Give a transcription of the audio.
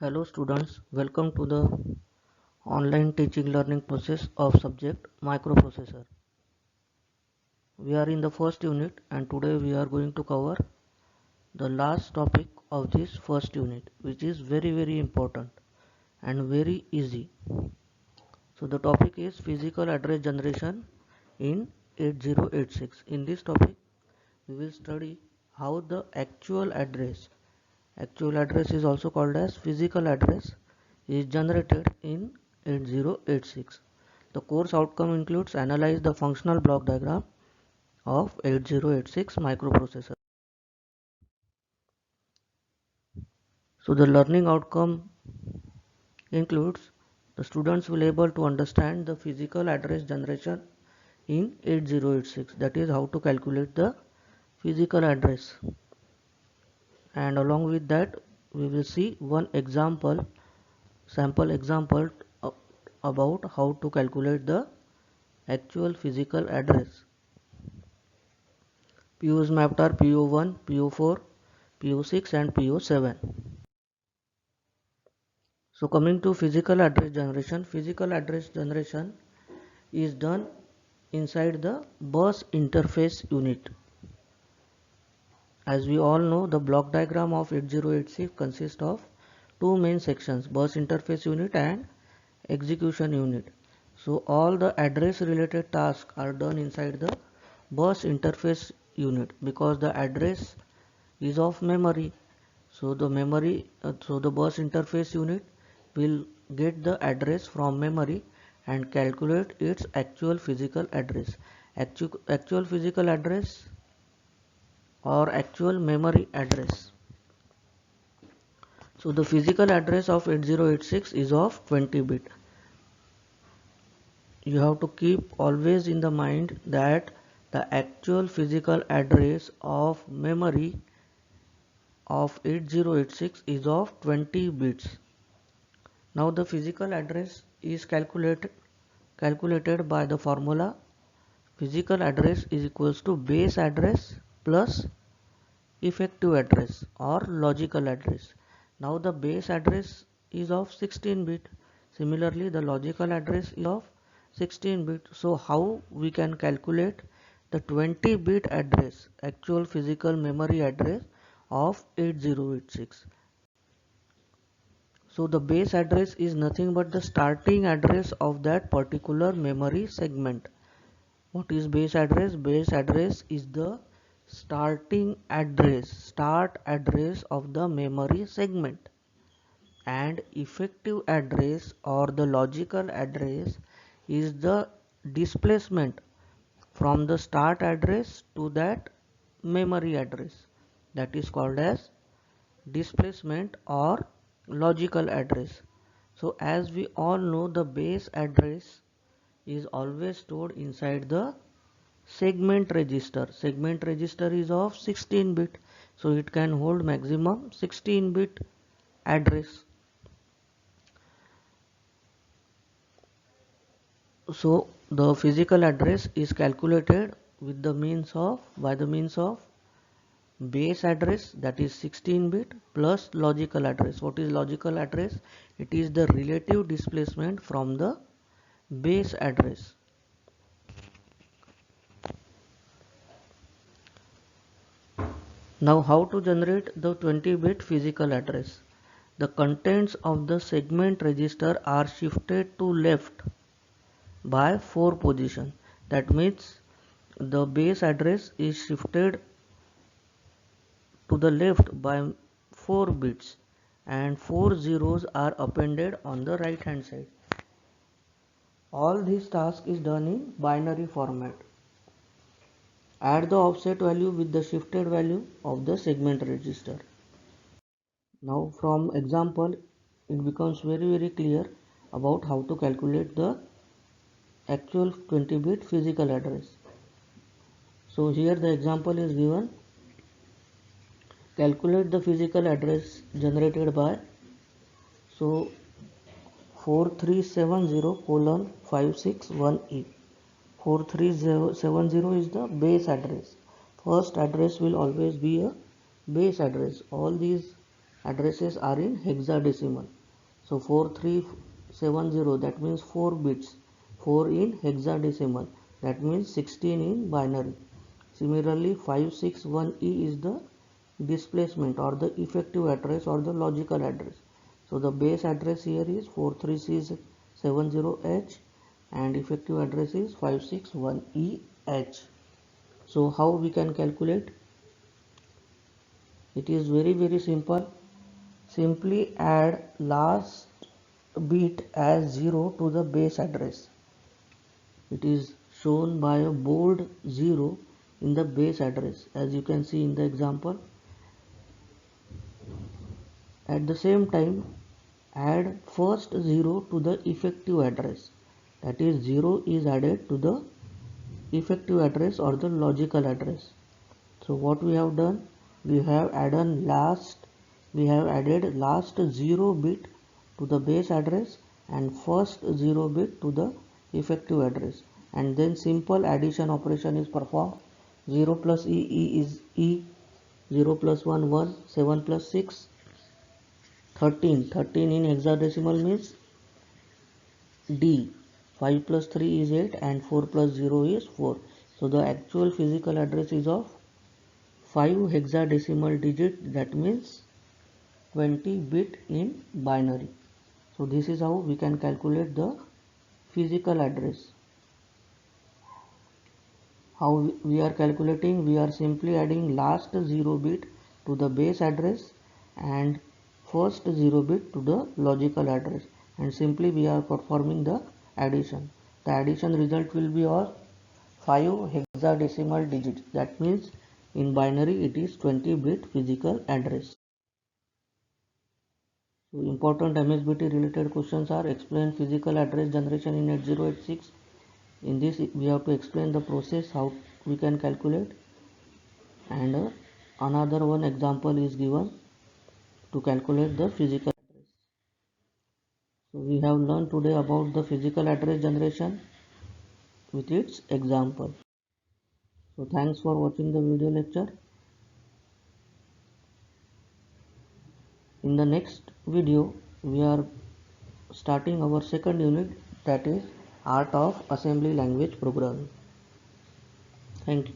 Hello students, welcome to the online teaching learning process of subject microprocessor. We are in the first unit and today we are going to cover the last topic of this first unit, which is very important and very easy. So the topic is physical address generation in 8086. In this topic we will study how the actual address is also called as physical address, is generated in 8086. The course outcome includes analyze the functional block diagram of 8086 microprocessor. So the learning outcome includes the students will able to understand the physical address generation in 8086, that is how to calculate the physical address, and along with that we will see one sample example about how to calculate the actual physical address. POs mapped are PO1, PO4, PO6 and PO7. So coming to physical address generation is done inside the bus interface unit. As we all know, the block diagram of 8086 consists of two main sections, bus interface unit and execution unit. So all the address related tasks are done inside the bus interface unit because the address is of memory. So the bus interface unit will get the address from memory and calculate its actual physical address. Actual physical address or actual memory address. So the physical address of 8086 is of 20 bit. You have to keep always in the mind that the actual physical address of memory of 8086 is of 20 bits. Now the physical address is calculated by the formula physical address is equals to base address plus effective address or logical address. Now the base address is of 16 bit. Similarly the logical address is of 16 bit. So how we can calculate the 20 bit address, actual physical memory address of 8086? So the base address is nothing but the starting address of that particular memory segment. What is base address? Base address is the start address of the memory segment, and effective address or the logical address is the displacement from the start address to that memory address, that is called as displacement or logical address. So as we all know, the base address is always stored inside the segment register. Segment register is of 16 bit, so it can hold maximum 16 bit address. So the physical address is calculated with the means of base address, that is 16 bit, plus logical address. What is logical address? It is the relative displacement from the base address. Now how to generate the 20 bit physical address? The contents of the segment register are shifted to left by 4 position. That means the base address is shifted to the left by 4 bits and 4 zeros are appended on the right hand side. All this task is done in binary format. Add the offset value with the shifted value of the segment register. Now from example it becomes very clear about how to calculate the actual 20 bit physical address. So here the example is given. Calculate the physical address generated by 4370:561E. 4370 is the base address. First address will always be a base address. All these addresses are in hexadecimal. So 4370, that means 4 bits, 4 in hexadecimal, that means 16 in binary. Similarly 561E is the displacement or the effective address or the logical address. So the base address here is 43670H and effective address is 561EH. So how we can calculate? It is very simple. Simply add last bit as 0 to the base address. It is shown by a bold 0 in the base address, as you can see in the example. At the same time, add first 0 to the effective address. That is 0 is added to the effective address or the logical address. So what we have done, we have added last 0 bit to the base address and first 0 bit to the effective address, and then simple addition operation is performed. 0 plus E is E, 0 plus 1 1, 7 plus 6 13, 13 in hexadecimal means D, 5 plus 3 is 8 and 4 plus 0 is 4. So the actual physical address is of 5 hexadecimal digit, that means 20 bit in binary. So this is how we can calculate the physical address. How we are calculating? We are simply adding last 0 bit to the base address and first 0 bit to the logical address, and simply we are performing the addition. The addition result will be of 5 hexadecimal digits, that means in binary it is 20 bit physical address. So important MSBT related questions are: explain physical address generation in 8086. In this we have to explain the process how we can calculate, and another one example is given to calculate the physical address. So we have learned today about the physical address generation with its example. So thanks for watching the video lecture. In the next video we are starting our second unit, that is art of assembly language programming. Thank you.